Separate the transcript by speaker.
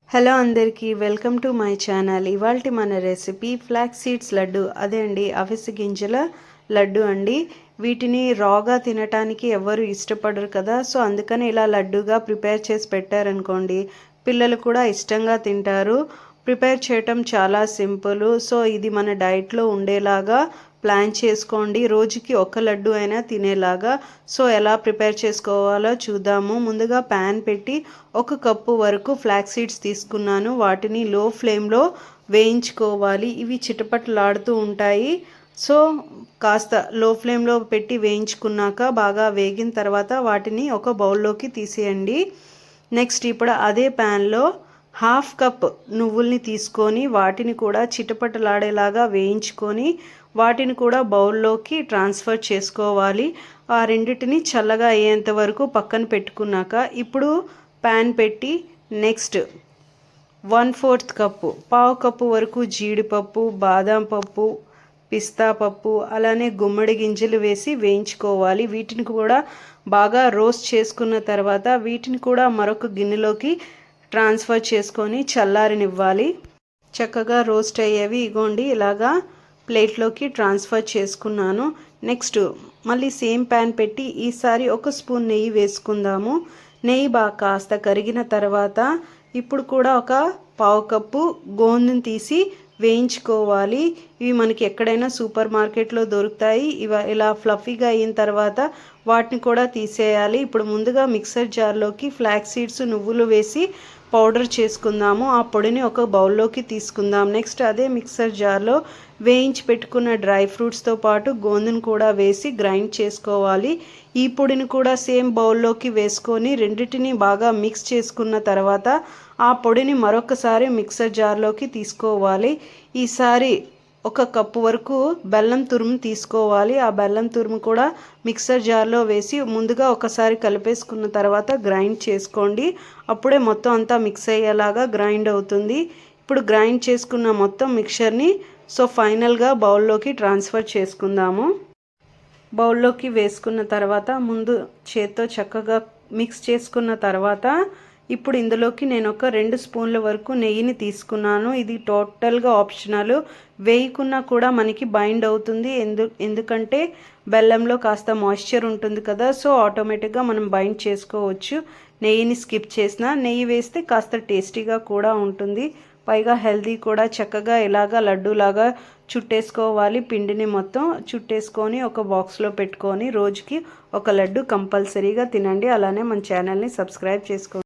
Speaker 1: Hello అందరికీ welcome to my channel. ఇవాల్టి మన రెసిపీ ఫ్లాక్స్ సీడ్స్ లడ్డు. అదే అండి, అవిసె గింజల లడ్డు అండి. వీటిని రాగా తినటానికి ఎవరు ఇష్టపడరు కదా, సో అందుకని ఇలా లడ్డుగా ప్రిపేర్ చేసి పెట్టారనుకోండి, పిల్లలు కూడా ఇష్టంగా తింటారు. ప్రిపేర్ చేయటం చాలా సింపుల్. సో ఇది మన డైట్లో ఉండేలాగా ప్లాన్ చేసుకోండి, రోజుకి ఒక లడ్డు అయినా తినేలాగా. సో ఎలా ప్రిపేర్ చేసుకోవాలో చూద్దాము. ముందుగా ప్యాన్ పెట్టి 1 కప్పు వరకు ఫ్లాక్స్ సీడ్స్ తీసుకున్నాను. వాటిని లో ఫ్లేమ్లో వేయించుకోవాలి. ఇవి చిటపటలాడుతూ ఉంటాయి. సో కాస్త లో ఫ్లేమ్లో పెట్టి వేయించుకున్నాక బాగా వేగిన తర్వాత వాటిని ఒక బౌల్లోకి తీసేయండి. నెక్స్ట్ ఇప్పుడు అదే ప్యాన్లో 1/2 కప్ నువ్వుల్ని తీసుకొని వాటిని కూడా చిటపటలాడేలాగా వేయించుకొని వాటిని కూడా బౌల్లోకి ట్రాన్స్ఫర్ చేసుకోవాలి. ఆ రెండింటిని చల్లగా అయ్యేంత వరకు పక్కన పెట్టుకున్నాక ఇప్పుడు ప్యాన్ పెట్టి నెక్స్ట్ 1/4 కప్పు, 1/2 కప్పు వరకు జీడిపప్పు, బాదం పప్పు, పిస్తా పప్పు, అలానే గుమ్మడి గింజలు వేసి వేయించుకోవాలి. వీటిని కూడా బాగా రోస్ట్ చేసుకున్న తర్వాత వీటిని కూడా మరొక గిన్నెలోకి ట్రాన్స్ఫర్ చేసుకొని చల్లారనివ్వాలి. చక్కగా రోస్ట్ అయ్యేవి ఇగోండి ఇలాగా ప్లేట్లోకి ట్రాన్స్ఫర్ చేసుకున్నాను. నెక్స్ట్ మళ్ళీ సేమ్ ప్యాన్ పెట్టి ఈసారి 1 స్పూన్ నెయ్యి వేసుకుందాము. నెయ్యి బాగా కాస్త కరిగిన తర్వాత ఇప్పుడు కూడా ఒక 1/2 కప్పు గోందుని తీసి వేయించుకోవాలి. ఇవి మనకి ఎక్కడైనా సూపర్ మార్కెట్లో దొరుకుతాయి. ఇలా ఫ్లఫీగా అయిన తర్వాత వాటిని కూడా తీసేయాలి. ఇప్పుడు ముందుగా మిక్సర్ జార్లోకి ఫ్లాక్స్ సీడ్స్, నువ్వులు వేసి పౌడర్ చేసుకుందాము. ఆ పొడిని ఒక బౌల్లోకి తీసుకుందాం. నెక్స్ట్ అదే మిక్సర్ జార్లో వేయించి పెట్టుకున్న డ్రై ఫ్రూట్స్తో పాటు గోందును కూడా వేసి గ్రైండ్ చేసుకోవాలి. ఈ పొడిని కూడా సేమ్ బౌల్లోకి వేసుకొని రెండింటిని బాగా మిక్స్ చేసుకున్న తర్వాత ఆ పొడిని మరొకసారి మిక్సర్ జార్లోకి తీసుకోవాలి. ఈసారి 1 కప్పు వరకు బెల్లం తురుము తీసుకోవాలి. ఆ బెల్లం తురుము కూడా మిక్సర్ జార్లో వేసి ముందుగా ఒకసారి కలిపేసుకున్న తర్వాత గ్రైండ్ చేసుకోండి. అప్పుడే మొత్తం అంతా మిక్స్ అయ్యేలాగా గ్రైండ్ అవుతుంది. ఇప్పుడు గ్రైండ్ చేసుకున్న మొత్తం మిక్చర్ని ఫైనల్గా బౌల్లోకి ట్రాన్స్ఫర్ చేసుకుందాము. బౌల్లోకి వేసుకున్న తర్వాత ముందు చేత్తో చక్కగా మిక్స్ చేసుకున్న తర్వాత ఇప్పుడు ఇందులోకి నేను ఒక 2 స్పూన్ల వరకు నెయ్యిని తీసుకున్నాను. ఇది టోటల్గా ఆప్షనల్. వేయకున్నా కూడా మనకి బైండ్ అవుతుంది. ఎందుకంటే బెల్లంలో కాస్త మాయిశ్చర్ ఉంటుంది కదా, సో ఆటోమేటిక్గా మనం బైండ్ చేసుకోవచ్చు. నెయ్యిని స్కిప్ చేసినా నెయ్యి వేస్తే కాస్త టేస్టీగా కూడా ఉంటుంది. పైగా హెల్తీ కూడా. చక్కగా ఇలాగా లడ్డూలాగా చుట్టేసుకోవాలి. పిండిని మొత్తం చుట్టేసుకొని ఒక బాక్స్లో పెట్టుకొని రోజుకి ఒక లడ్డు కంపల్సరీగా తినండి. అలానే మన ఛానల్ని సబ్స్క్రైబ్ చేసుకోండి.